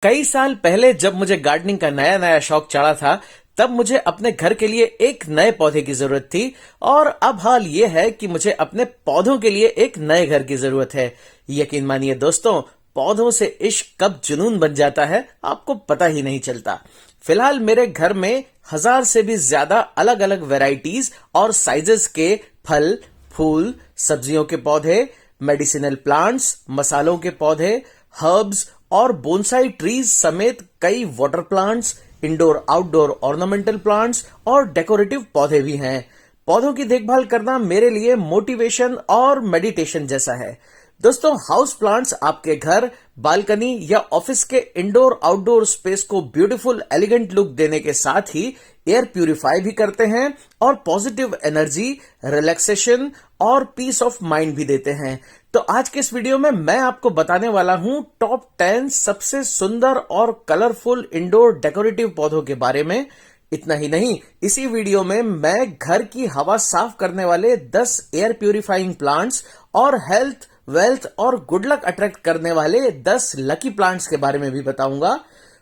कई साल पहले जब मुझे गार्डनिंग का नया नया शौक चढ़ा था, तब मुझे अपने घर के लिए एक नए पौधे की जरूरत थी। और अब हाल ये है कि मुझे अपने पौधों के लिए एक नए घर की जरूरत है। यकीन मानिए दोस्तों, पौधों से इश्क कब जुनून बन जाता है आपको पता ही नहीं चलता। फिलहाल मेरे घर में 1000 से भी ज्यादा अलग अलग वैरायटीज और साइजेस के फल, फूल, सब्जियों के पौधे, मेडिसिनल प्लांट्स, मसालों के पौधे, हर्ब्स और बोनसाई ट्रीज समेत कई water plants, indoor outdoor ornamental plants और डेकोरेटिव पौधे भी हैं। पौधों की देखभाल करना मेरे लिए मोटिवेशन और मेडिटेशन जैसा है। दोस्तों, हाउस प्लांट्स आपके घर, बालकनी या ऑफिस के इंडोर आउटडोर स्पेस को ब्यूटीफुल एलिगेंट लुक देने के साथ ही एयर प्यूरिफाई भी करते हैं और पॉजिटिव एनर्जी, रिलैक्सेशन और पीस ऑफ माइंड भी देते हैं। तो आज के इस वीडियो में मैं आपको बताने वाला हूं टॉप 10 सबसे सुंदर और कलरफुल इंडोर डेकोरेटिव पौधों के बारे में। इतना ही नहीं, इसी वीडियो में मैं घर की हवा साफ करने वाले 10 एयर प्यूरिफाइंग प्लांट्स और हेल्थ, वेल्थ और गुड लक अट्रैक्ट करने वाले 10 लकी प्लांट्स के बारे में भी बताऊंगा।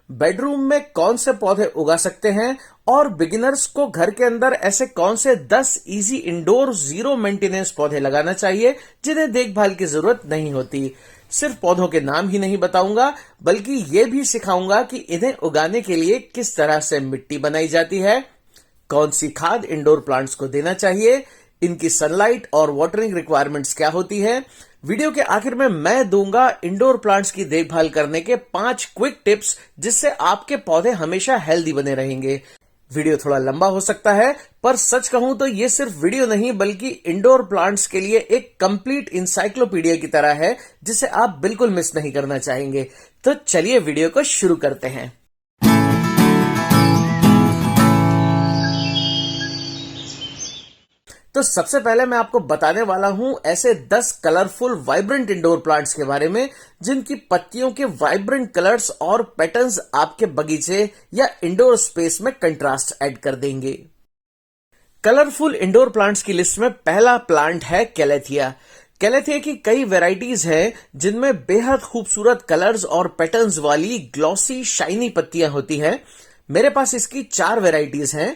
बेडरूम में कौन से पौधे उगा सकते हैं और बिगिनर्स को घर के अंदर ऐसे कौन से 10 इजी इंडोर जीरो मेंटेनेंस पौधे लगाना चाहिए जिन्हें देखभाल की जरूरत नहीं होती। सिर्फ पौधों के नाम ही नहीं बताऊंगा, बल्कि ये भी सिखाऊंगा कि इन्हें उगाने के लिए किस तरह से मिट्टी बनाई जाती है, कौन सी खाद इंडोर प्लांट्स को देना चाहिए, इनकी सनलाइट और वाटरिंग रिक्वायरमेंट्स क्या होती है। वीडियो के आखिर में मैं दूंगा इंडोर प्लांट्स की देखभाल करने के 5 क्विक टिप्स, जिससे आपके पौधे हमेशा हेल्दी बने रहेंगे। वीडियो थोड़ा लंबा हो सकता है, पर सच कहूं तो ये सिर्फ वीडियो नहीं बल्कि इंडोर प्लांट्स के लिए एक कंप्लीट इंसाइक्लोपीडिया की तरह है, जिसे आप बिल्कुल मिस नहीं करना चाहेंगे। तो चलिए वीडियो को शुरू करते हैं। तो सबसे पहले मैं आपको बताने वाला हूं ऐसे 10 कलरफुल वाइब्रेंट इंडोर प्लांट्स के बारे में, जिनकी पत्तियों के वाइब्रेंट कलर्स और पैटर्न्स आपके बगीचे या इंडोर स्पेस में कंट्रास्ट ऐड कर देंगे। कलरफुल इंडोर प्लांट्स की लिस्ट में पहला प्लांट है कैलेथिया। कैलेथिया की कई वैरायटीज हैं, जिनमें बेहद खूबसूरत कलर्स और पैटर्न्स वाली ग्लॉसी शाइनी पत्तियां होती हैं। मेरे पास इसकी 4 वैरायटीज हैं।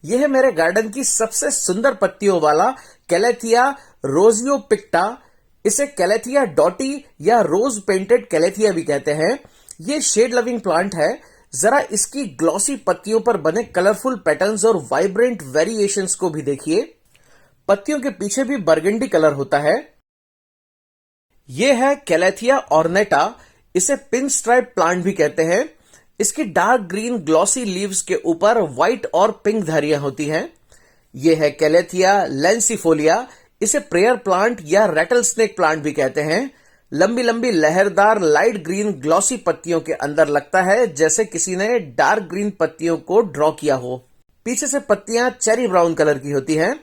यह है मेरे गार्डन की सबसे सुंदर पत्तियों वाला कैलेथिया रोजियो पिक्टा। इसे कैलेथिया डॉटी या रोज पेंटेड कैलेथिया भी कहते हैं। यह शेड लविंग प्लांट है। जरा इसकी ग्लॉसी पत्तियों पर बने कलरफुल पैटर्न्स और वाइब्रेंट वेरिएशंस को भी देखिए। पत्तियों के पीछे भी बर्गंडी कलर होता है। यह है कैलेथिया ऑर्नेटा। इसे पिन स्ट्राइप प्लांट भी कहते हैं। इसकी डार्क ग्रीन ग्लॉसी लीव्स के ऊपर व्हाइट और पिंक धारियां होती हैं। यह है कैलेथिया लेंसिफोलिया। इसे प्रेयर प्लांट या रैटल स्नेक प्लांट भी कहते हैं। लंबी लंबी लहरदार लाइट ग्रीन ग्लॉसी पत्तियों के अंदर लगता है जैसे किसी ने डार्क ग्रीन पत्तियों को ड्रॉ किया हो। पीछे से पत्तियां चेरी ब्राउन कलर की होती हैं।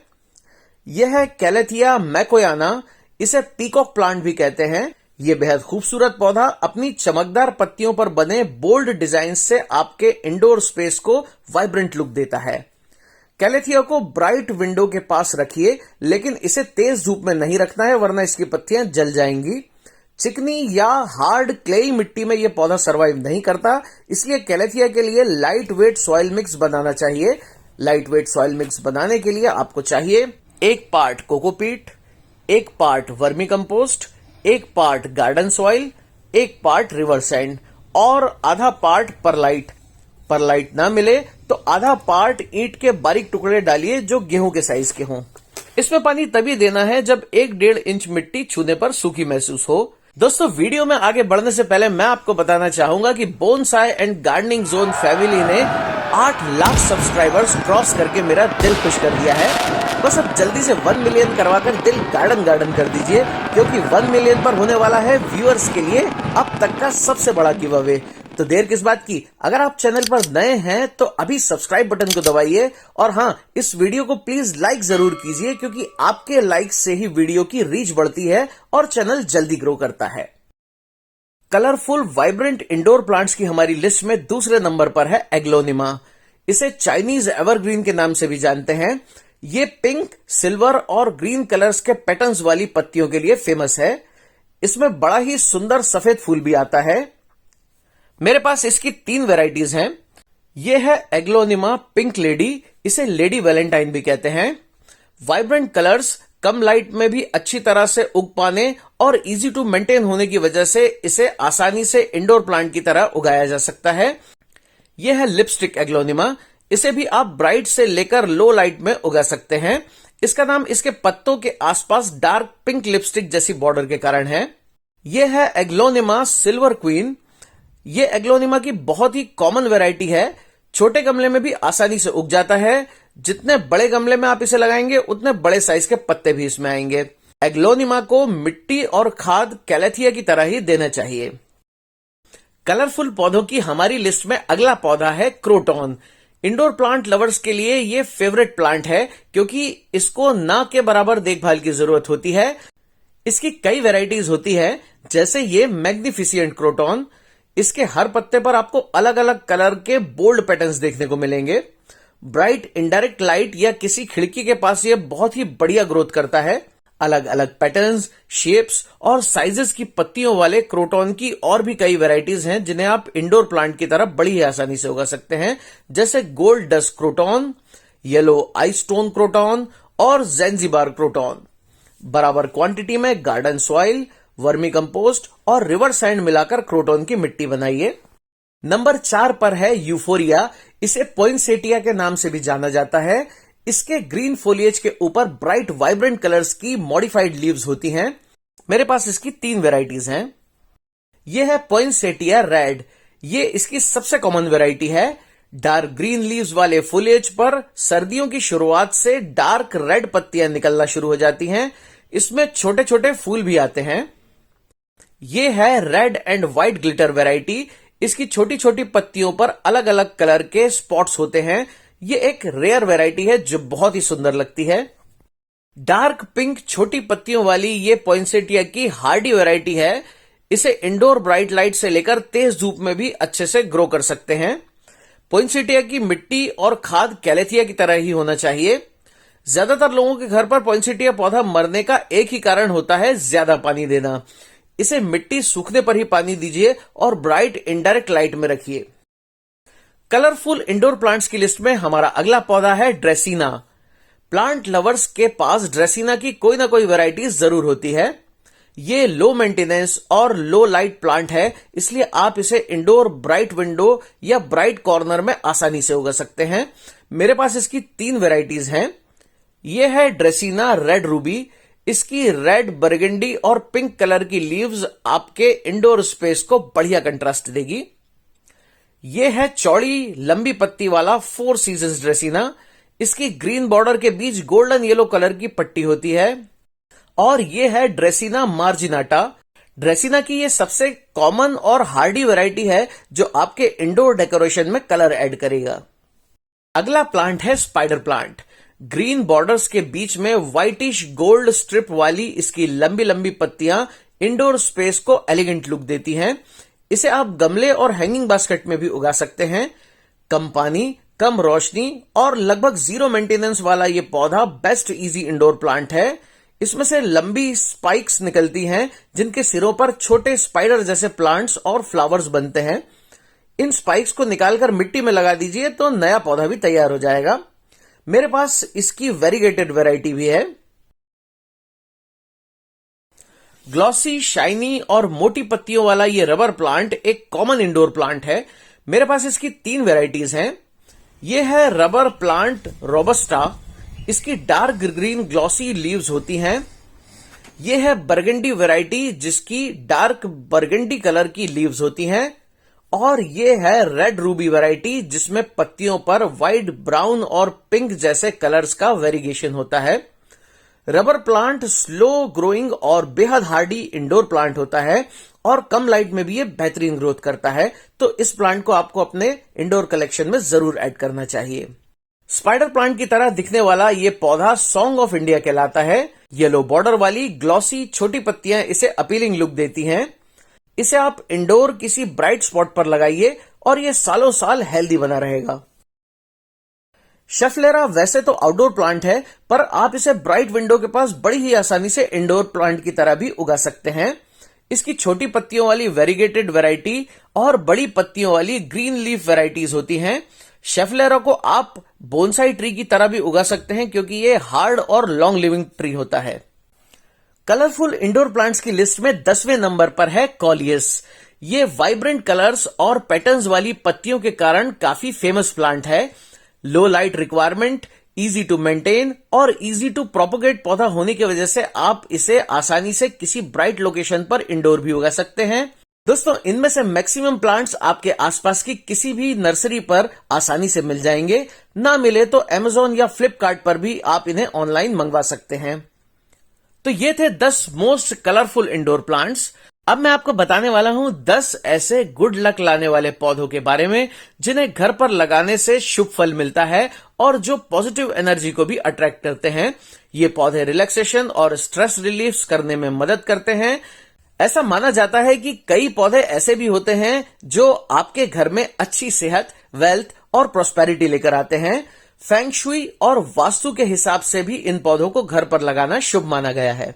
यह है कैलेथिया मैकोयाना। इसे पीकॉक प्लांट भी कहते हैं। यह बेहद खूबसूरत पौधा अपनी चमकदार पत्तियों पर बने बोल्ड डिजाइन से आपके इंडोर स्पेस को वाइब्रेंट लुक देता है। कैलेथिया को ब्राइट विंडो के पास रखिए, लेकिन इसे तेज धूप में नहीं रखना है, वरना इसकी पत्तियां जल जाएंगी। चिकनी या हार्ड क्लेई मिट्टी में यह पौधा सर्वाइव नहीं करता, इसलिए कैलेथिया के लिए लाइट वेट सॉइल मिक्स बनाना चाहिए। लाइट वेट सॉइल मिक्स बनाने के लिए आपको चाहिए 1 part cocopeat, 1 part vermi compost, 1 part garden soil, 1 part river sand और आधा पार्ट परलाइट। परलाइट ना मिले तो आधा पार्ट ईंट के बारीक टुकड़े डालिए जो गेहूं के साइज के हों। इसमें पानी तभी देना है जब 1-1.5 इंच मिट्टी छूने पर सूखी महसूस हो। दोस्तों, वीडियो में आगे बढ़ने से पहले मैं आपको बताना चाहूंगा कि bonsai and gardening zone family ने 8 लाख सब्सक्राइबर्स क्रॉस करके मेरा दिल खुश कर दिया है। बस अब जल्दी से 1 मिलियन करवाकर दिल गार्डन गार्डन कर दीजिए, क्योंकि 1 मिलियन पर होने वाला है व्यूअर्स के लिए अब तक का सबसे बड़ा गिव अवे। तो देर किस बात की, अगर आप चैनल पर नए हैं तो अभी सब्सक्राइब बटन को दबाइए। और हाँ, इस वीडियो को प्लीज लाइक जरूर कीजिए, क्योंकि आपके लाइक से ही वीडियो की रीच बढ़ती है और चैनल जल्दी ग्रो करता है। कलरफुल वाइब्रेंट इंडोर प्लांट्स की हमारी लिस्ट में दूसरे नंबर पर है एग्लोनिमा। इसे चाइनीज एवरग्रीन के नाम से भी जानते हैं। ये पिंक, सिल्वर और ग्रीन कलर्स के पैटर्न्स वाली पत्तियों के लिए फेमस है। इसमें बड़ा ही सुंदर सफेद फूल भी आता है। मेरे पास इसकी 3 वैरायटीज हैं। ये है एग्लोनिमा पिंक लेडी, इसे लेडी वैलेंटाइन भी कहते हैं। वाइब्रेंट कलर्स, कम लाइट में भी अच्छी तरह से उग पाने और इजी टू मेंटेन होने की वजह से इसे आसानी से इंडोर प्लांट की तरह उगाया जा सकता है। यह है लिपस्टिक एग्लोनिमा, इसे भी आप ब्राइट से लेकर लो लाइट में उगा सकते हैं। इसका नाम इसके पत्तों के आसपास डार्क पिंक लिपस्टिक जैसी बॉर्डर के कारण है। यह है एग्लोनिमा सिल्वर क्वीन। यह एग्लोनिमा की बहुत ही कॉमन वैरायटी है, छोटे गमले में भी आसानी से उग जाता है। जितने बड़े गमले में आप इसे लगाएंगे उतने बड़े साइज के पत्ते भी इसमें आएंगे। एग्लोनिमा को मिट्टी और खाद कैलेथिया की तरह ही देना चाहिए। कलरफुल पौधों की हमारी लिस्ट में अगला पौधा है क्रोटॉन। इंडोर प्लांट लवर्स के लिए ये फेवरेट प्लांट है क्योंकि इसको ना के बराबर देखभाल की जरूरत होती है। इसकी कई वैरायटीज होती है, जैसे ये मैग्निफिसिएंट क्रोटॉन। इसके हर पत्ते पर आपको अलग अलग कलर के बोल्ड पैटर्न्स देखने को मिलेंगे। ब्राइट इनडायरेक्ट लाइट या किसी खिड़की के पास ये बहुत ही बढ़िया ग्रोथ करता है। अलग अलग पैटर्न्स, शेप्स और साइजेस की पत्तियों वाले क्रोटॉन की और भी कई वैरायटीज हैं जिन्हें आप इंडोर प्लांट की तरह बड़ी ही आसानी से उगा सकते हैं, जैसे गोल्ड डस्ट क्रोटॉन, येलो आई स्टोन क्रोटॉन और ज़ैंज़िबार क्रोटॉन। बराबर क्वांटिटी में गार्डन सॉइल, वर्मी कंपोस्ट और रिवर सैंड मिलाकर क्रोटॉन की मिट्टी बनाइए। नंबर 4 पर है यूफोरिया। इसे पोइनसेटिया के नाम से भी जाना जाता है। इसके ग्रीन फोलिएज के ऊपर ब्राइट वाइब्रेंट कलर्स की मॉडिफाइड लीव्स होती हैं। मेरे पास इसकी 3 वैरायटीज हैं। यह है पोइनसेटिया रेड। ये इसकी सबसे कॉमन वैरायटी है। डार्क ग्रीन लीव्स वाले फोलिएज पर सर्दियों की शुरुआत से डार्क रेड पत्तियां निकलना शुरू हो जाती हैं। इसमें छोटे छोटे फूल भी आते हैं। यह है red and white glitter variety. इसकी छोटी छोटी पत्तियों पर अलग अलग कलर के स्पॉट्स होते हैं। ये एक रेयर वैरायटी है जो बहुत ही सुंदर लगती है। डार्क पिंक छोटी पत्तियों वाली ये पोइनसेटिया की हार्डी वैरायटी है। इसे इंडोर ब्राइट लाइट से लेकर तेज धूप में भी अच्छे से ग्रो कर सकते हैं। पोइनसेटिया की मिट्टी और खाद कैलेथिया की तरह ही होना चाहिए। ज्यादातर लोगों के घर पर पोइनसेटिया पौधा मरने का एक ही कारण होता है, ज्यादा पानी देना। इसे मिट्टी सूखने पर ही पानी दीजिए और ब्राइट इनडायरेक्ट लाइट में रखिए। कलरफुल इंडोर प्लांट्स की लिस्ट में हमारा अगला पौधा है ड्रेसिना। प्लांट लवर्स के पास ड्रेसिना की कोई ना कोई वैरायटी जरूर होती है। ये लो मेंटेनेंस और लो लाइट प्लांट है, इसलिए आप इसे इंडोर ब्राइट विंडो या ब्राइट कॉर्नर में आसानी से उगा सकते हैं। मेरे पास इसकी 3 वैरायटीज हैं। यह है ड्रेसिना रेड रूबी। इसकी रेड, बरगंडी और पिंक कलर की लीव्स आपके इंडोर स्पेस को बढ़िया कंट्रास्ट देगी। यह है चौड़ी लंबी पत्ती वाला 4 सीजन्स ड्रेसिना। इसकी ग्रीन बॉर्डर के बीच गोल्डन येलो कलर की पट्टी होती है। और यह है ड्रेसिना मार्जिनाटा। ड्रेसिना की यह सबसे कॉमन और हार्डी वैरायटी है जो आपके इंडोर डेकोरेशन में कलर ऐड करेगा। अगला प्लांट है स्पाइडर प्लांट। ग्रीन बॉर्डर्स के बीच में व्हाइटिश गोल्ड स्ट्रिप वाली इसकी लंबी लंबी पत्तियां इंडोर स्पेस को एलिगेंट लुक देती हैं। इसे आप गमले और हैंगिंग बास्केट में भी उगा सकते हैं। कम पानी, कम रोशनी और लगभग 0 मेंटेनेंस वाला ये पौधा बेस्ट इजी इंडोर प्लांट है। इसमें से लंबी स्पाइक्स निकलती हैं जिनके सिरों पर छोटे स्पाइडर जैसे प्लांट्स और फ्लावर्स बनते हैं। इन स्पाइक्स को निकालकर मिट्टी में लगा दीजिए तो नया पौधा भी तैयार हो जाएगा। मेरे पास इसकी वेरीगेटेड वैरायटी भी है। ग्लॉसी, शाइनी और मोटी पत्तियों वाला ये रबर प्लांट एक कॉमन इंडोर प्लांट है। मेरे पास इसकी 3 वैरायटीज हैं। यह है रबर प्लांट रोबस्टा। इसकी डार्क ग्रीन ग्लॉसी लीव्स होती हैं। यह है बरगंडी वैरायटी जिसकी डार्क बरगंडी कलर की लीव्स होती हैं। और ये है रेड रूबी वैरायटी जिसमें पत्तियों पर व्हाइट, ब्राउन और पिंक जैसे कलर्स का वेरिएशन होता है। रबर प्लांट स्लो ग्रोइंग और बेहद हार्डी इंडोर प्लांट होता है और कम लाइट में भी ये बेहतरीन ग्रोथ करता है, तो इस प्लांट को आपको अपने इंडोर कलेक्शन में जरूर ऐड करना चाहिए। स्पाइडर प्लांट की तरह दिखने वाला ये पौधा सॉन्ग ऑफ इंडिया कहलाता है। येलो बॉर्डर वाली ग्लॉसी छोटी पत्तियां इसे अपीलिंग लुक देती हैं। इसे आप इंडोर किसी ब्राइट स्पॉट पर लगाइए और ये सालों साल हेल्दी बना रहेगा। शेफलेरा वैसे तो आउटडोर प्लांट है, पर आप इसे ब्राइट विंडो के पास बड़ी ही आसानी से इंडोर प्लांट की तरह भी उगा सकते हैं। इसकी छोटी पत्तियों वाली वेरीगेटेड वैरायटी और बड़ी पत्तियों वाली ग्रीन लीफ वैरायटीज होती हैं। शेफलेरा को आप बोनसाई ट्री की तरह भी उगा सकते हैं क्योंकि ये हार्ड और लॉन्ग लिविंग ट्री होता है। कलरफुल इंडोर प्लांट्स की लिस्ट में 10वें नंबर पर है कॉलियस। ये वाइब्रेंट कलर्स और पैटर्न्स वाली पत्तियों के कारण काफी फेमस प्लांट है। Low light requirement, easy to maintain और इजी टू प्रोपोगेट पौधा होने की वजह से आप इसे आसानी से किसी ब्राइट लोकेशन पर इंडोर भी उगा सकते हैं। दोस्तों, इनमें से मैक्सिमम प्लांट्स आपके आसपास की किसी भी नर्सरी पर आसानी से मिल जाएंगे। ना मिले तो Amazon या फ्लिपकार्ट पर भी आप इन्हें ऑनलाइन मंगवा सकते हैं। तो ये थे 10 मोस्ट कलरफुल इंडोर प्लांट्स। अब मैं आपको बताने वाला हूं 10 ऐसे गुड लक लाने वाले पौधों के बारे में जिन्हें घर पर लगाने से शुभ फल मिलता है और जो पॉजिटिव एनर्जी को भी अट्रैक्ट करते हैं। ये पौधे रिलैक्सेशन और स्ट्रेस रिलीफ करने में मदद करते हैं। ऐसा माना जाता है कि कई पौधे ऐसे भी होते हैं जो आपके घर में अच्छी सेहत, वेल्थ और प्रॉस्पेरिटी लेकर आते हैं। फेंग शुई और वास्तु के हिसाब से भी इन पौधों को घर पर लगाना शुभ माना गया है।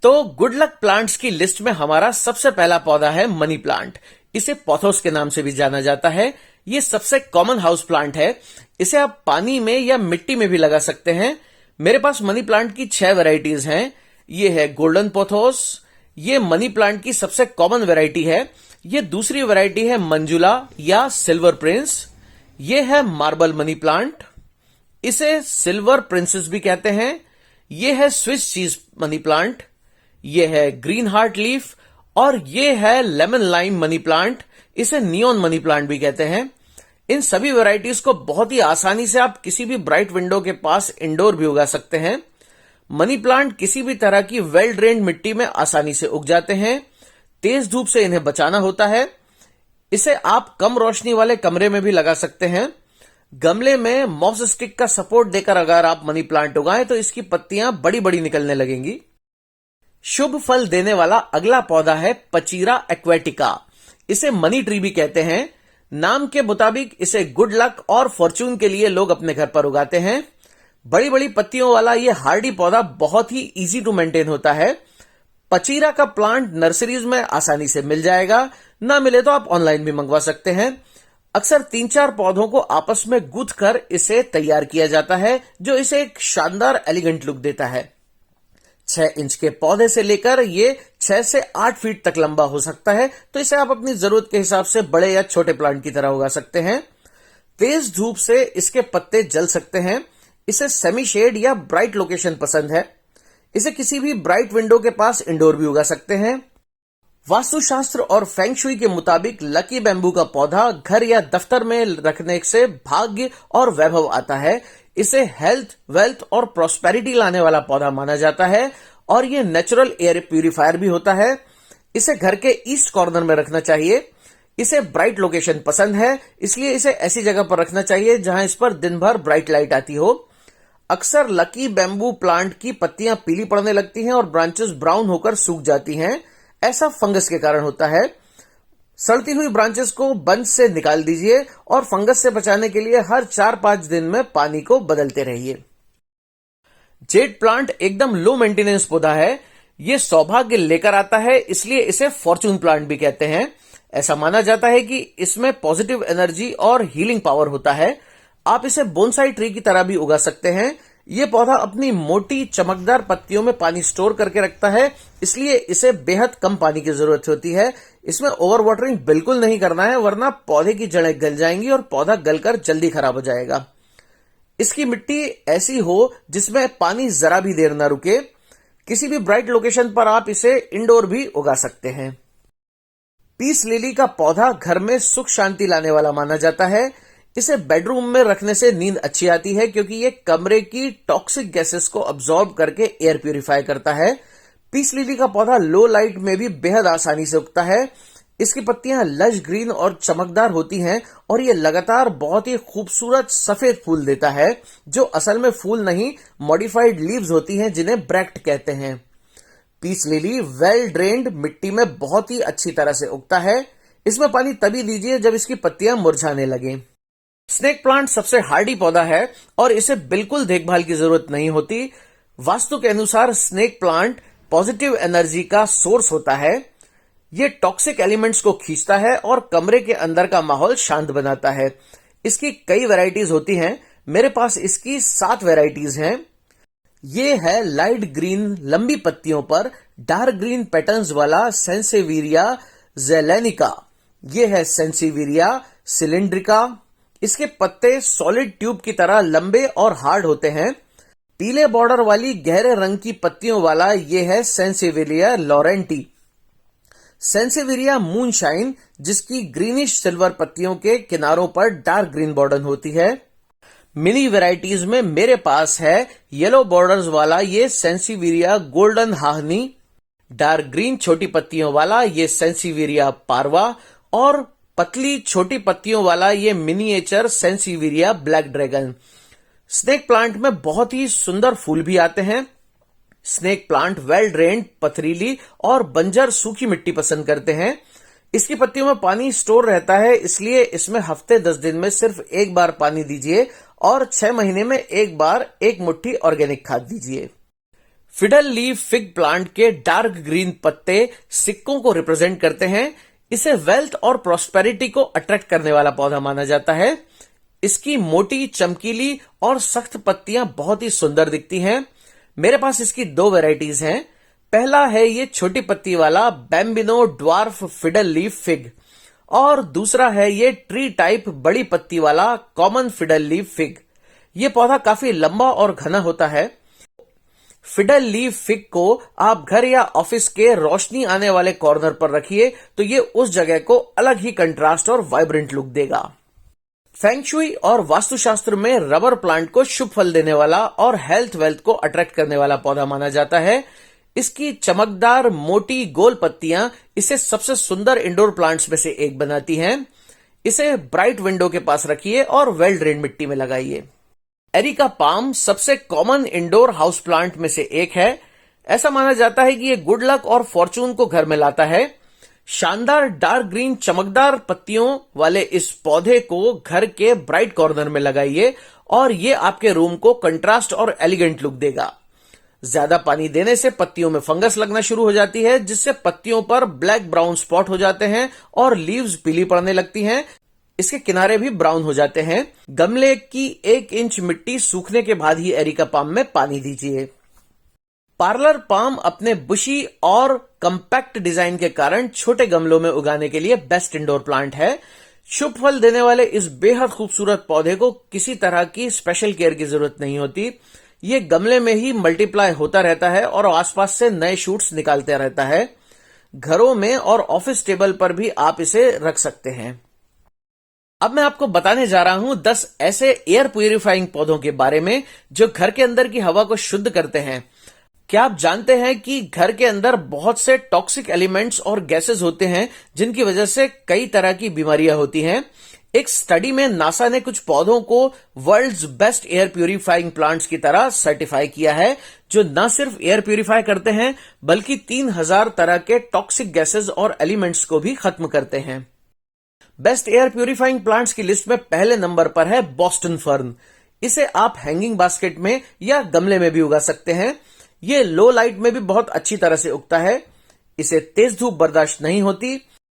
तो गुड लक प्लांट्स की लिस्ट में हमारा सबसे पहला पौधा है मनी प्लांट। इसे पोथोस के नाम से भी जाना जाता है। ये सबसे कॉमन हाउस प्लांट है। इसे आप पानी में या मिट्टी में भी लगा सकते हैं। मेरे पास मनी प्लांट की 6 वैरायटीज हैं। ये है गोल्डन पोथोस। ये मनी प्लांट की सबसे कॉमन वैरायटी है। ये दूसरी वैरायटी है मंजुला या सिल्वर प्रिंस। ये है मार्बल मनी प्लांट। इसे सिल्वर प्रिंसेस भी कहते हैं। ये है स्विस चीज मनी प्लांट। ये है ग्रीन हार्ट लीफ और ये है लेमन लाइम मनी प्लांट। इसे नियॉन मनी प्लांट भी कहते हैं। इन सभी वैरायटीज को बहुत ही आसानी से आप किसी भी ब्राइट विंडो के पास इंडोर भी उगा सकते हैं। मनी प्लांट किसी भी तरह की वेल ड्रेन्ड मिट्टी में आसानी से उग जाते हैं। तेज धूप से इन्हें बचाना होता है। इसे आप कम रोशनी वाले कमरे में भी लगा सकते हैं। गमले में मॉस स्टिक का सपोर्ट देकर अगर आप मनी प्लांट उगाएं तो इसकी पत्तियां बड़ी बड़ी निकलने लगेंगी। शुभ फल देने वाला अगला पौधा है पचीरा एक्वेटिका। इसे मनी ट्री भी कहते हैं। नाम के मुताबिक इसे गुड लक और फॉर्चून के लिए लोग अपने घर पर उगाते हैं। बड़ी बड़ी पत्तियों वाला यह हार्डी पौधा बहुत ही इजी टू मेंटेन होता है। पचीरा का प्लांट नर्सरीज में आसानी से मिल जाएगा। ना मिले तो आप ऑनलाइन भी मंगवा सकते हैं। अक्सर 3-4 पौधों को आपस में गूंथ कर इसे तैयार किया जाता है जो इसे एक शानदार एलिगेंट लुक देता है। 6 इंच के पौधे से लेकर ये 6 से 8 फीट तक लंबा हो सकता है। तो इसे आप अपनी जरूरत के हिसाब से बड़े या छोटे प्लांट की तरह उगा सकते हैं। तेज धूप से इसके पत्ते जल सकते हैं। इसे सेमी शेड या ब्राइट लोकेशन पसंद है। इसे किसी भी ब्राइट विंडो के पास इंडोर भी उगा सकते हैं। वास्तुशास्त्र और फेंग शुई के मुताबिक लकी बैम्बू का पौधा घर या दफ्तर में रखने से भाग्य और वैभव आता है। इसे हेल्थ, वेल्थ और प्रॉस्पेरिटी लाने वाला पौधा माना जाता है और यह नेचुरल एयर प्यूरिफायर भी होता है। इसे घर के ईस्ट कॉर्नर में रखना चाहिए। इसे ब्राइट लोकेशन पसंद है, इसलिए इसे ऐसी जगह पर रखना चाहिए जहां इस पर दिन भर ब्राइट लाइट आती हो। अक्सर लकी बैम्बू प्लांट की पत्तियां पीली पड़ने लगती हैं और ब्रांचेस ब्राउन होकर सूख जाती हैं। ऐसा फंगस के कारण होता है। सड़ती हुई ब्रांचेस को बंच से निकाल दीजिए और फंगस से बचाने के लिए हर 4-5 दिन में पानी को बदलते रहिए। जेड प्लांट एकदम लो मेंटेनेंस पौधा है। यह सौभाग्य लेकर आता है, इसलिए इसे फॉर्चून प्लांट भी कहते हैं। ऐसा माना जाता है कि इसमें पॉजिटिव एनर्जी और हीलिंग पावर होता है। आप इसे बोनसाई ट्री की तरह भी उगा सकते हैं। यह पौधा अपनी मोटी चमकदार पत्तियों में पानी स्टोर करके रखता है, इसलिए इसे बेहद कम पानी की जरूरत होती है। इसमें ओवर वाटरिंग बिल्कुल नहीं करना है, वरना पौधे की जड़ें गल जाएंगी और पौधा गलकर जल्दी खराब हो जाएगा। इसकी मिट्टी ऐसी हो जिसमें पानी जरा भी देर ना रुके। किसी भी ब्राइट लोकेशन पर आप इसे इंडोर भी उगा सकते हैं। पीस लिली का पौधा घर में सुख शांति लाने वाला माना जाता है। इसे बेडरूम में रखने से नींद अच्छी आती है क्योंकि ये कमरे की टॉक्सिक गैसेस को अब्सॉर्ब करके एयर प्यूरिफाई करता है। पीस लिली का पौधा लो लाइट में भी बेहद आसानी से उगता है। इसकी पत्तियां लश ग्रीन और चमकदार होती हैं और ये लगातार बहुत ही खूबसूरत सफेद फूल देता है, जो असल में फूल नहीं, मॉडिफाइड लीव्स होती हैं जिन्हें ब्रैक्ट कहते हैं। पीस लिली वेल ड्रेन्ड मिट्टी में बहुत ही अच्छी तरह से उगता है। इसमें पानी तभी दीजिए जब इसकी पत्तियां मुरझाने लगें। स्नेक प्लांट सबसे हार्डी पौधा है और इसे बिल्कुल देखभाल की जरूरत नहीं होती। वास्तु के अनुसार स्नेक प्लांट पॉजिटिव एनर्जी का सोर्स होता है। ये टॉक्सिक एलिमेंट्स को खींचता है और कमरे के अंदर का माहौल शांत बनाता है। इसकी कई वैरायटीज होती हैं। मेरे पास इसकी 7 वैरायटीज हैं। ये है लाइट ग्रीन लंबी पत्तियों पर डार्क ग्रीन पैटर्न्स वाला सेंसेविरिया जेलेनिका। ये है सेंसेविरिया सिलिंड्रिका। इसके पत्ते सॉलिड ट्यूब की तरह लंबे और हार्ड होते हैं। पीले बॉर्डर वाली गहरे रंग की पत्तियों वाला ये है सेंसेविरिया लॉरेंटी। सेंसेविरिया मूनशाइन, जिसकी ग्रीनिश सिल्वर पत्तियों के किनारों पर डार्क ग्रीन बॉर्डर होती है। मिनी वैरायटीज में मेरे पास है येलो बॉर्डर्स वाला ये सेंसेविरिया गोल्डन हाहनी, डार्क ग्रीन छोटी पत्तियों वाला ये सेंसेविरिया पारवा और पतली छोटी पत्तियों वाला ये miniature sansevieria black dragon. Snake plant में बहुत ही सुंदर फूल भी आते हैं। स्नेक प्लांट वेल ड्रेन्ड, पथरीली और बंजर सूखी मिट्टी पसंद करते हैं। इसकी पत्तियों में पानी स्टोर रहता है, इसलिए इसमें हफ्ते 10 दिन में सिर्फ एक बार पानी दीजिए और 6 महीने में एक बार 1 मुट्ठी ऑर्गेनिक खाद दीजिए। फिडल लीफ फिग प्लांट के डार्क ग्रीन पत्ते सिक्कों को रिप्रेजेंट करते हैं। इसे वेल्थ और प्रॉस्पेरिटी को अट्रैक्ट करने वाला पौधा माना जाता है। इसकी मोटी, चमकीली और सख्त पत्तियां बहुत ही सुंदर दिखती हैं। मेरे पास इसकी 2 वैरायटीज हैं। पहला है ये छोटी पत्ती वाला Bambino dwarf fiddle leaf fig और दूसरा है ये ट्री टाइप बड़ी पत्ती वाला कॉमन फिडल लीफ फिग। ये पौधा काफी लंबा और घना होता है। फिडल लीफ फिग को आप घर या ऑफिस के रोशनी आने वाले कॉर्नर पर रखिए तो ये उस जगह को अलग ही कंट्रास्ट और वाइब्रेंट लुक देगा। फेंगशुई और वास्तुशास्त्र में रबर प्लांट को शुभ फल देने वाला और हेल्थ वेल्थ को अट्रैक्ट करने वाला पौधा माना जाता है। इसकी चमकदार मोटी गोल पत्तियां इसे सबसे सुंदर इंडोर प्लांट्स में से एक बनाती हैं। इसे ब्राइट विंडो के पास रखिए और वेल ड्रेन मिट्टी में लगाइए। एरिका पाम सबसे कॉमन इंडोर हाउस प्लांट में से एक है। ऐसा माना जाता है कि यह गुड लक और फॉर्चून को घर में लाता है। शानदार डार्क ग्रीन चमकदार पत्तियों वाले इस पौधे को घर के ब्राइट कॉर्नर में लगाइए और ये आपके रूम को कंट्रास्ट और एलिगेंट लुक देगा। ज्यादा पानी देने से पत्तियों में फंगस लगना शुरू हो जाती है, जिससे पत्तियों पर ब्लैक ब्राउन स्पॉट हो जाते हैं और लीव्स पीली पड़ने लगती हैं। इसके किनारे भी ब्राउन हो जाते हैं। गमले की 1 इंच मिट्टी सूखने के बाद ही एरिका पाम में पानी दीजिए। पार्लर पाम अपने बुशी और कंपैक्ट डिजाइन के कारण छोटे गमलों में उगाने के लिए बेस्ट इंडोर प्लांट है। शुभ फल देने वाले इस बेहद खूबसूरत पौधे को किसी तरह की स्पेशल केयर की जरूरत नहीं होती। ये गमले में ही मल्टीप्लाई होता रहता है और आसपास से नए शूट्स निकालते रहता है। घरों में और ऑफिस टेबल पर भी आप इसे रख सकते हैं। अब मैं आपको बताने जा रहा हूं 10 ऐसे एयर प्यूरिफाइंग पौधों के बारे में जो घर के अंदर की हवा को शुद्ध करते हैं। क्या आप जानते हैं कि घर के अंदर बहुत से टॉक्सिक एलिमेंट्स और गैसेस होते हैं जिनकी वजह से कई तरह की बीमारियां होती हैं। एक स्टडी में नासा ने कुछ पौधों को world's best air purifying plants की तरह सर्टिफाई किया है, जो न सिर्फ एयर प्यूरिफाई करते हैं बल्कि 3000 तरह के टॉक्सिक गैसेस और एलिमेंट्स को भी खत्म करते हैं। बेस्ट एयर प्यूरिफाइंग प्लांट्स की लिस्ट में पहले नंबर पर है बोस्टन फर्न। इसे आप हैंगिंग बास्केट में या गमले में भी उगा सकते हैं। ये लो लाइट में भी बहुत अच्छी तरह से उगता है। इसे तेज धूप बर्दाश्त नहीं होती।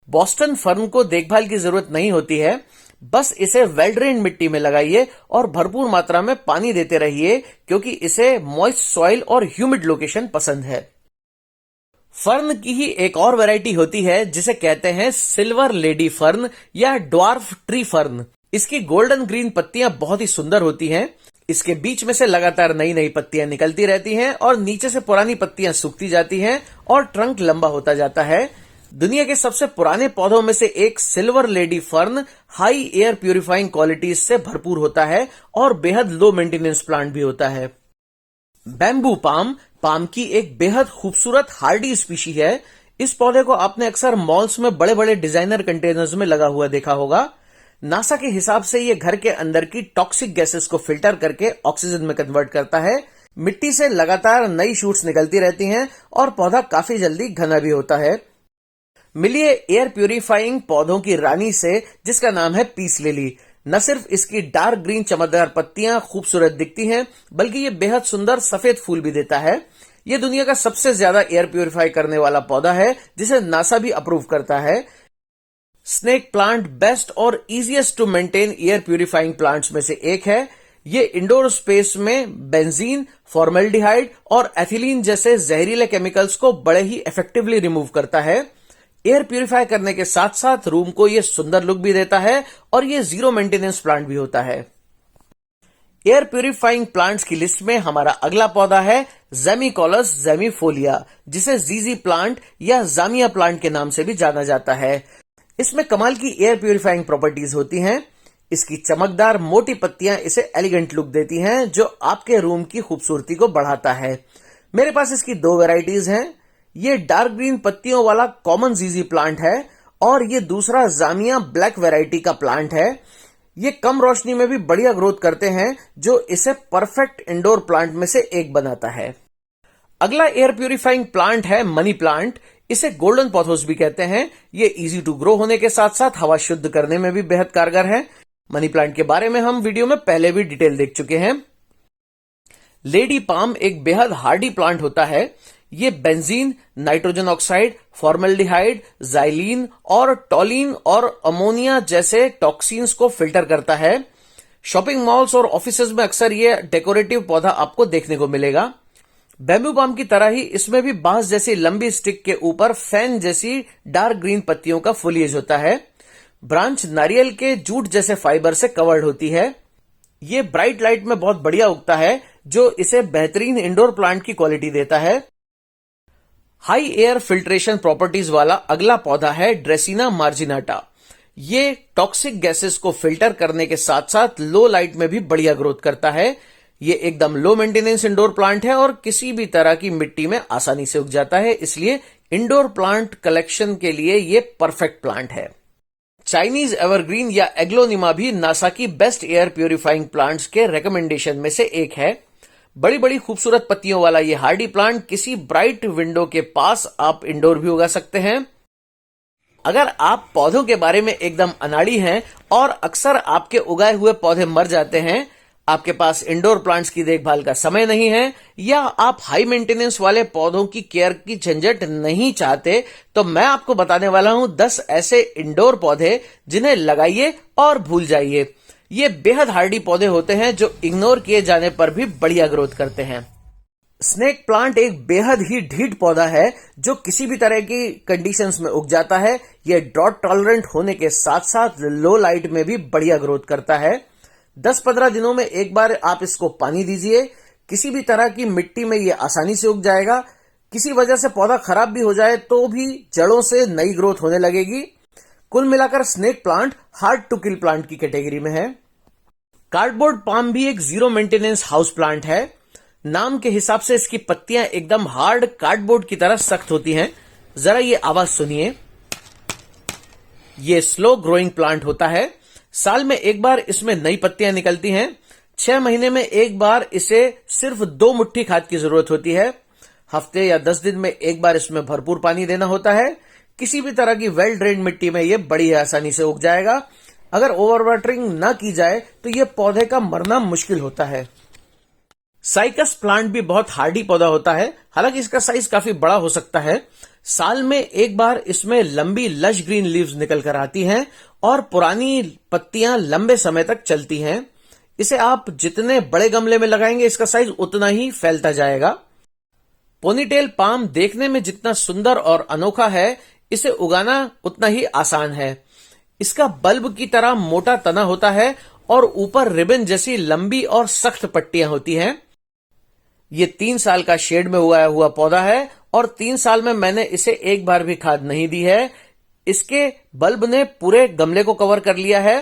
बोस्टन फर्न को देखभाल की जरूरत नहीं होती है, बस इसे वेल ड्रेन्ड मिट्टी में लगाइए और भरपूर मात्रा में पानी देते रहिए, क्योंकि इसे मॉइस्ट सॉइल और ह्यूमिड लोकेशन पसंद है। फर्न की ही एक और वैरायटी होती है जिसे कहते हैं सिल्वर लेडी फर्न या ड्वार्फ ट्री फर्न। इसकी गोल्डन ग्रीन पत्तियां बहुत ही सुंदर होती हैं। इसके बीच में से लगातार नई नई पत्तियां निकलती रहती हैं और नीचे से पुरानी पत्तियां सूखती जाती हैं और ट्रंक लंबा होता जाता है। दुनिया के सबसे पुराने पौधों में से एक silver lady fern high air purifying qualities से भरपूर होता है और बेहद लो मेंटेनेंस प्लांट भी होता है। बैम्बू पाम पाम की एक बेहद खूबसूरत हार्डी स्पीशी है। इस पौधे को आपने अक्सर मॉल्स में बड़े बड़े डिजाइनर कंटेनर्स में लगा हुआ देखा होगा। नासा के हिसाब से ये घर के अंदर की टॉक्सिक गैसेस को फिल्टर करके ऑक्सीजन में कन्वर्ट करता है। मिट्टी से लगातार नई शूट्स निकलती रहती हैं और पौधा काफी जल्दी घना भी होता है। मिलिए एयर प्यूरिफाइंग पौधों की रानी से, जिसका नाम है पीस लिली। न सिर्फ इसकी डार्क ग्रीन चमकदार पत्तियां खूबसूरत दिखती हैं, बल्कि ये बेहद सुंदर सफेद फूल भी देता है। ये दुनिया का सबसे ज्यादा एयर प्यूरिफाई करने वाला पौधा है, जिसे नासा भी अप्रूव करता है। स्नेक प्लांट बेस्ट और easiest to maintain air purifying plants में से एक है। ये इंडोर स्पेस में बेंजीन, फॉर्मेल्डिहाइड और एथिलीन जैसे जहरीले केमिकल्स को बड़े ही इफेक्टिवली रिमूव करता है। एयर प्यूरिफाई करने के साथ साथ रूम को ये सुंदर लुक भी देता है और ये जीरो मेंटेनेंस प्लांट भी होता है। एयर प्यूरिफाइंग प्लांट्स की लिस्ट में हमारा अगला पौधा है ज़ेमिकोलस ज़ेमिफोलिया, जिसे जीजी प्लांट या जामिया प्लांट के नाम से भी जाना जाता है। इसमें कमाल की एयर प्यूरिफाइंग प्रॉपर्टीज होती हैं। इसकी चमकदार मोटी पत्तियां इसे एलिगेंट लुक देती हैं, जो आपके रूम की खूबसूरती को बढ़ाता है। मेरे पास इसकी 2 वैरायटीज हैं। ये डार्क ग्रीन पत्तियों वाला कॉमन जीजी प्लांट है और ये दूसरा जामिया ब्लैक वैरायटी का प्लांट है। ये कम रोशनी में भी बढ़िया ग्रोथ करते हैं, जो इसे परफेक्ट इंडोर प्लांट में से एक बनाता है। अगला एयर प्यूरिफाइंग प्लांट है मनी प्लांट। इसे गोल्डन पॉथोस भी कहते हैं। ये इजी टू ग्रो होने के साथ साथ हवा शुद्ध करने में भी बेहद कारगर है। मनी प्लांट के बारे में हम वीडियो में पहले भी डिटेल देख चुके हैं। लेडी पाम एक बेहद हार्डी प्लांट होता है। ये benzene, nitrogen oxide, formaldehyde, xylene और टॉलिन और अमोनिया जैसे टॉक्सिन्स को फिल्टर करता है। शॉपिंग मॉल्स और ऑफिसेज में अक्सर ये डेकोरेटिव पौधा आपको देखने को मिलेगा। बैम्बू पाम की तरह ही इसमें भी बांस जैसी लंबी स्टिक के ऊपर फैन जैसी डार्क ग्रीन पत्तियों का फोलिएज होता है। ब्रांच नारियल के जूट जैसे फाइबर से कवर्ड होती है। ये ब्राइट लाइट में बहुत बढ़िया उगता है, जो इसे बेहतरीन इंडोर प्लांट की क्वालिटी देता है। हाई एयर फिल्ट्रेशन प्रॉपर्टीज वाला अगला पौधा है ड्रेसिना मार्जिनाटा। ये टॉक्सिक गैसेस को फिल्टर करने के साथ साथ लो लाइट में भी बढ़िया ग्रोथ करता है। ये एकदम लो मेंटेनेंस इंडोर प्लांट है और किसी भी तरह की मिट्टी में आसानी से उग जाता है, इसलिए इंडोर प्लांट कलेक्शन के लिए ये परफेक्ट प्लांट है। चाइनीज एवरग्रीन या एग्लोनिमा भी नासा की बेस्ट एयर प्यूरिफाइंग प्लांट्स के रिकमेंडेशन में से एक है। बड़ी बड़ी खूबसूरत पत्तियों वाला ये हार्डी प्लांट किसी ब्राइट विंडो के पास आप इंडोर भी उगा सकते हैं। अगर आप पौधों के बारे में एकदम अनाड़ी हैं और अक्सर आपके उगाए हुए पौधे मर जाते हैं, आपके पास इंडोर प्लांट्स की देखभाल का समय नहीं है, या आप हाई मेंटेनेंस वाले पौधों की केयर की झंझट नहीं चाहते, तो मैं आपको बताने वाला हूं 10 ऐसे इंडोर पौधे जिन्हें लगाइए और भूल जाइए। ये बेहद हार्डी पौधे होते हैं जो इग्नोर किए जाने पर भी बढ़िया ग्रोथ करते हैं। स्नेक प्लांट एक बेहद ही ढीठ पौधा है जो किसी भी तरह की कंडीशंस में उग जाता है। ये ड्रॉट टॉलरेंट होने के साथ साथ लो लाइट में भी बढ़िया ग्रोथ करता है। 10-15 दिनों में एक बार आप इसको पानी दीजिए। किसी भी तरह की मिट्टी में ये आसानी से उग जाएगा। किसी वजह से पौधा खराब भी हो जाए तो भी जड़ों से नई ग्रोथ होने लगेगी। कुल मिलाकर snake plant hard to kill plant की कैटेगरी में है। कार्डबोर्ड पाम भी एक जीरो मेंटेनेंस हाउस प्लांट है। नाम के हिसाब से इसकी पत्तियां एकदम हार्ड कार्डबोर्ड की तरह सख्त होती हैं। जरा ये आवाज सुनिए। ये स्लो ग्रोइंग प्लांट होता है। साल में एक बार इसमें नई पत्तियां निकलती हैं। 6 महीने में एक बार इसे सिर्फ 2 मुट्ठी खाद की जरूरत होती है। हफ्ते या 10 दिन में एक बार इसमें भरपूर पानी देना होता है। किसी भी तरह की वेल ड्रेन्ड मिट्टी में यह बड़ी आसानी से उग जाएगा। अगर ओवर वाटरिंग न की जाए तो यह पौधे का मरना मुश्किल होता है। साइकस प्लांट भी बहुत हार्डी पौधा होता है, हालांकि इसका साइज काफी बड़ा हो सकता है। साल में एक बार इसमें लंबी लश ग्रीन लीव्स निकल कर आती हैं और पुरानी पत्तियां लंबे समय तक चलती हैं। इसे आप जितने बड़े गमले में लगाएंगे इसका साइज उतना ही फैलता जाएगा। पोनीटेल पाम देखने में जितना सुंदर और अनोखा है, इसे उगाना उतना ही आसान है। इसका बल्ब की तरह मोटा तना होता है और ऊपर रिबन जैसी लंबी और सख्त पट्टियां होती हैं। ये 3 साल का शेड में उगाया हुआ पौधा है और 3 साल में मैंने इसे एक बार भी खाद नहीं दी है। इसके बल्ब ने पूरे गमले को कवर कर लिया है।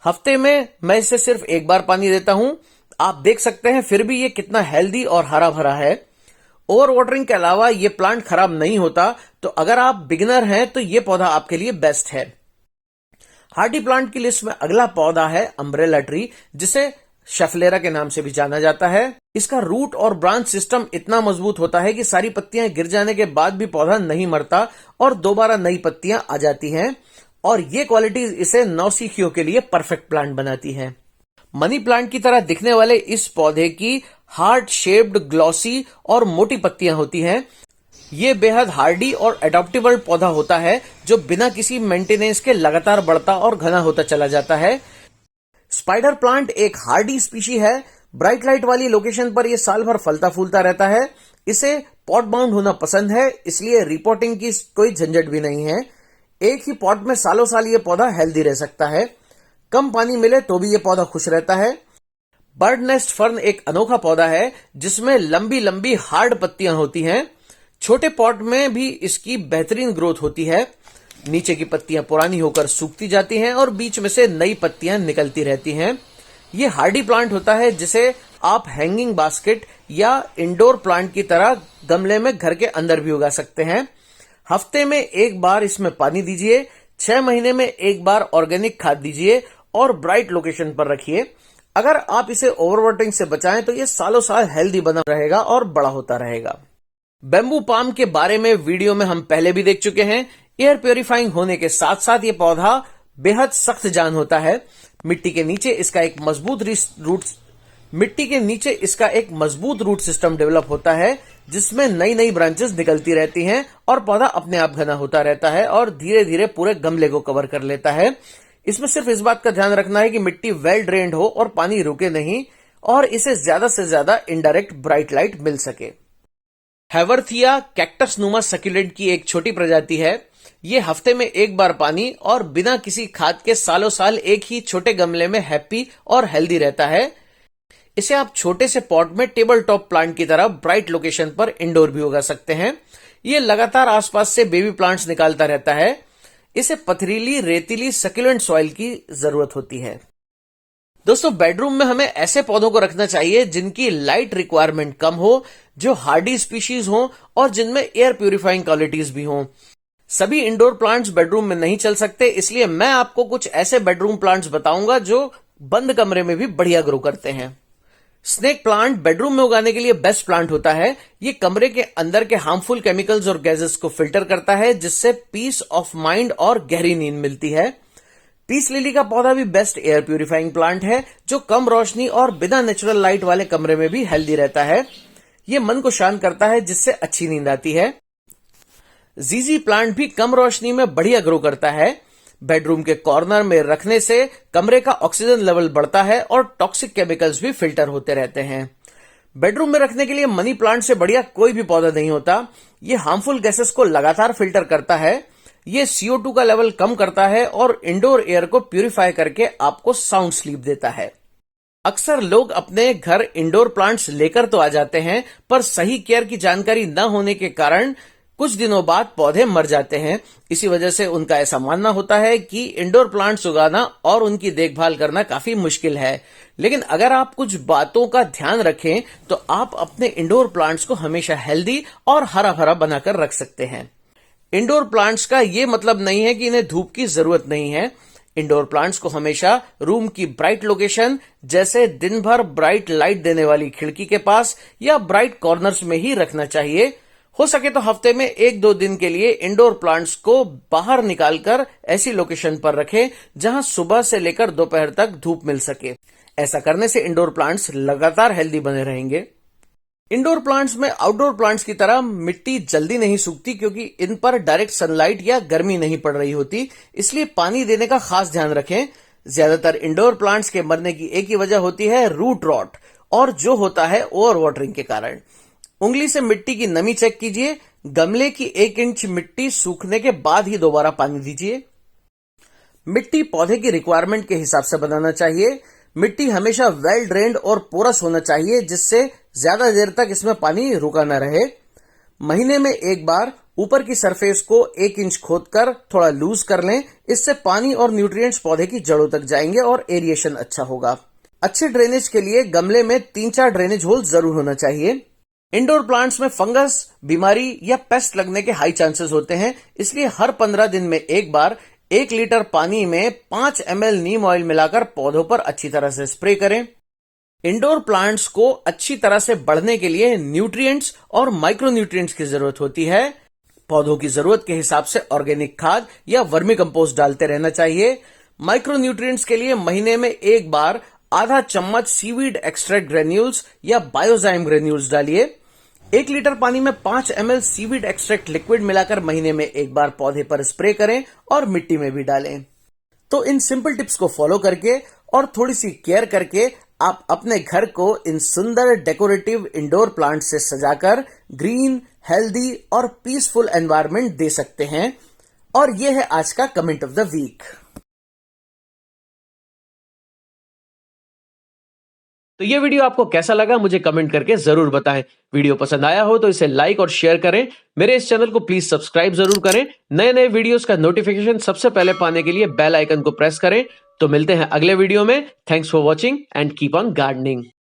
हफ्ते में मैं इसे सिर्फ एक बार पानी देता हूं। आप देख सकते हैं फिर भी ये कितना हेल्दी और हरा भरा है। ओवर वाटरिंग के अलावा ये प्लांट खराब नहीं होता, तो अगर आप बिगिनर हैं तो ये पौधा आपके लिए बेस्ट है। हार्डी प्लांट की लिस्ट में अगला पौधा है अम्ब्रेला ट्री, जिसे शेफलेरा के नाम से भी जाना जाता है। इसका रूट और ब्रांच सिस्टम इतना मजबूत होता है कि सारी पत्तियां गिर जाने के बाद भी पौधा नहीं मरता और दोबारा नई पत्तियां आ जाती हैं, और ये क्वालिटीज इसे नौसिखियों के लिए परफेक्ट प्लांट बनाती हैं। मनी प्लांट की तरह दिखने वाले इस पौधे की हार्ट शेप्ड, ग्लॉसी और मोटी पत्तियां होती हैं। ये बेहद हार्डी और एडॉप्टेबल पौधा होता है जो बिना किसी मेंटेनेंस के लगातार बढ़ता और घना होता चला जाता है। स्पाइडर प्लांट एक हार्डी स्पीशी है। ब्राइट लाइट वाली लोकेशन पर यह साल भर फलता फूलता रहता है। इसे पॉट बाउंड होना पसंद है, इसलिए रिपोर्टिंग की कोई झंझट भी नहीं है। एक ही पॉट में सालों साल ये पौधा हेल्दी रह सकता है। कम पानी मिले तो भी ये पौधा खुश रहता है। बर्ड नेस्ट फर्न एक अनोखा पौधा है जिसमें लंबी लंबी हार्ड पत्तियां होती हैं। छोटे पॉट में भी इसकी बेहतरीन ग्रोथ होती है। नीचे की पत्तियां पुरानी होकर सूखती जाती हैं और बीच में से नई पत्तियां निकलती रहती हैं। ये हार्डी प्लांट होता है जिसे आप हैंगिंग बास्केट या इंडोर प्लांट की तरह गमले में घर के अंदर भी उगा सकते हैं। हफ्ते में एक बार इसमें पानी दीजिए, 6 महीने में एक बार ऑर्गेनिक खाद दीजिए और ब्राइट लोकेशन पर रखिए। अगर आप इसे ओवरवाटरिंग से बचाएं तो ये सालों साल हेल्दी बना रहेगा और बड़ा होता रहेगा। बैम्बू पाम के बारे में वीडियो में हम पहले भी देख चुके हैं। एयर प्योरीफाइंग होने के साथ साथ ये पौधा बेहद सख्त जान होता है। मिट्टी के नीचे इसका एक मजबूत रूट सिस्टम डेवलप होता है जिसमें नई नई ब्रांचेस निकलती रहती हैं और पौधा अपने आप घना होता रहता है और धीरे धीरे पूरे गमले को कवर कर लेता है। इसमें सिर्फ इस बात का ध्यान रखना है कि मिट्टी वेल ड्रेन्ड हो और पानी रुके नहीं और इसे ज्यादा से ज्यादा इनडायरेक्ट ब्राइट लाइट मिल सके। हैवरथिया कैक्टस नुमा सक्यूलेंट की एक छोटी प्रजाति है। ये हफ्ते में एक बार पानी और बिना किसी खाद के सालों साल एक ही छोटे गमले में हैप्पी और हेल्दी रहता है। इसे आप छोटे से पॉट में टेबल टॉप प्लांट की तरह ब्राइट लोकेशन पर इंडोर भी उगा सकते हैं। ये लगातार आसपास से बेबी प्लांट्स निकालता रहता है। इसे पथरीली रेतीली सक्यूलेंट सॉइल की जरूरत होती है। दोस्तों, बेडरूम में हमें ऐसे पौधों को रखना चाहिए जिनकी लाइट रिक्वायरमेंट कम हो, जो हार्डी स्पीशीज हो और जिनमें एयर प्यूरिफाइंग क्वालिटीज भी हों। सभी इंडोर प्लांट्स बेडरूम में नहीं चल सकते, इसलिए मैं आपको कुछ ऐसे बेडरूम प्लांट्स बताऊंगा जो बंद कमरे में भी बढ़िया ग्रो करते हैं। स्नेक प्लांट बेडरूम में उगाने के लिए बेस्ट प्लांट होता है। ये कमरे के अंदर के हार्मफुल केमिकल्स और गैसेस को फिल्टर करता है जिससे पीस ऑफ माइंड और गहरी नींद मिलती है। पीस लिली का पौधा भी बेस्ट एयर प्यूरिफाइंग प्लांट है जो कम रोशनी और बिना नेचुरल लाइट वाले कमरे में भी हेल्दी रहता है। ये मन को शांत करता है जिससे अच्छी नींद आती है। जीजी प्लांट भी कम रोशनी में बढ़िया ग्रो करता है। बेडरूम के कॉर्नर में रखने से कमरे का ऑक्सीजन लेवल बढ़ता है और टॉक्सिक केमिकल्स भी फिल्टर होते रहते हैं। बेडरूम में रखने के लिए मनी प्लांट से बढ़िया कोई भी पौधा नहीं होता। ये हार्मफुल गैसेस को लगातार फिल्टर करता है। ये CO2 का लेवल कम करता है और इंडोर एयर को प्यूरिफाई करके आपको साउंड स्लीप देता है। अक्सर लोग अपने घर इंडोर प्लांट्स लेकर तो आ जाते हैं, पर सही केयर की जानकारी न होने के कारण कुछ दिनों बाद पौधे मर जाते हैं। इसी वजह से उनका ऐसा मानना होता है कि इंडोर प्लांट्स उगाना और उनकी देखभाल करना काफी मुश्किल है। लेकिन अगर आप कुछ बातों का ध्यान रखें तो आप अपने इंडोर प्लांट्स को हमेशा हेल्दी और हरा भरा बनाकर रख सकते हैं। इंडोर प्लांट्स का ये मतलब नहीं है कि इन्हें धूप की जरूरत नहीं है। इंडोर प्लांट्स को हमेशा रूम की ब्राइट लोकेशन, जैसे दिन भर ब्राइट लाइट देने वाली खिड़की के पास या ब्राइट कॉर्नर्स में ही रखना चाहिए। हो सके तो हफ्ते में 1-2 दिन के लिए इंडोर प्लांट्स को बाहर निकालकर ऐसी लोकेशन पर रखें जहां सुबह से लेकर दोपहर तक धूप मिल सके। ऐसा करने से इंडोर प्लांट्स लगातार हेल्दी बने रहेंगे। इंडोर प्लांट्स में आउटडोर प्लांट्स की तरह मिट्टी जल्दी नहीं सूखती क्योंकि इन पर डायरेक्ट सनलाइट या गर्मी नहीं पड़ रही होती, इसलिए पानी देने का खास ध्यान रखें। ज्यादातर इंडोर प्लांट्स के मरने की एक ही वजह होती है, रूट रॉट, और जो होता है ओवर वाटरिंग के कारण। उंगली से मिट्टी की नमी चेक कीजिए। गमले की 1 इंच मिट्टी सूखने के बाद ही दोबारा पानी दीजिए। मिट्टी पौधे की रिक्वायरमेंट के हिसाब से बनाना चाहिए। मिट्टी हमेशा वेल ड्रेन्ड और पोरस होना चाहिए जिससे ज्यादा देर तक इसमें पानी रुका न रहे। महीने में एक बार ऊपर की सरफेस को 1 इंच खोदकर थोड़ा लूज कर लें। इससे पानी और न्यूट्रिएंट्स पौधे की जड़ों तक जाएंगे और एरिएशन अच्छा होगा। अच्छे ड्रेनेज के लिए गमले में 3-4 ड्रेनेज होल जरूर होना चाहिए। इंडोर प्लांट्स में फंगस, बीमारी या पेस्ट लगने के हाई चांसेस होते हैं, इसलिए हर 15 दिन में एक बार 1 लीटर पानी में 5 ml नीम ऑयल मिलाकर पौधों पर अच्छी तरह से स्प्रे करें। इंडोर प्लांट्स को अच्छी तरह से बढ़ने के लिए न्यूट्रिएंट्स और माइक्रो न्यूट्रिएंट्स की जरूरत होती है। पौधों की जरूरत के हिसाब से ऑर्गेनिक खाद या वर्मी कंपोस्ट डालते रहना चाहिए। माइक्रो न्यूट्रिएंट्स के लिए महीने में एक बार आधा चम्मच सीवीड एक्सट्रैक्ट ग्रेन्यूल्स या बायोजाइम ग्रेन्यूल्स डालिए। 1 लीटर पानी में 5 ml सीवीड एक्सट्रैक्ट लिक्विड मिलाकर महीने में एक बार पौधे पर स्प्रे करें और मिट्टी में भी डालें। तो इन सिंपल टिप्स को फॉलो करके और थोड़ी सी केयर करके आप अपने घर को इन सुंदर डेकोरेटिव इंडोर प्लांट से सजाकर ग्रीन, हेल्दी और पीसफुल एनवायरनमेंट दे सकते हैं। और यह है आज का कमेंट ऑफ द वीक। तो ये वीडियो आपको कैसा लगा मुझे कमेंट करके जरूर बताएं। वीडियो पसंद आया हो तो इसे लाइक और शेयर करें। मेरे इस चैनल को प्लीज सब्सक्राइब जरूर करें। नए नए वीडियोस का नोटिफिकेशन सबसे पहले पाने के लिए बेल आइकन को प्रेस करें। तो मिलते हैं अगले वीडियो में। Thanks for watching and keep on gardening.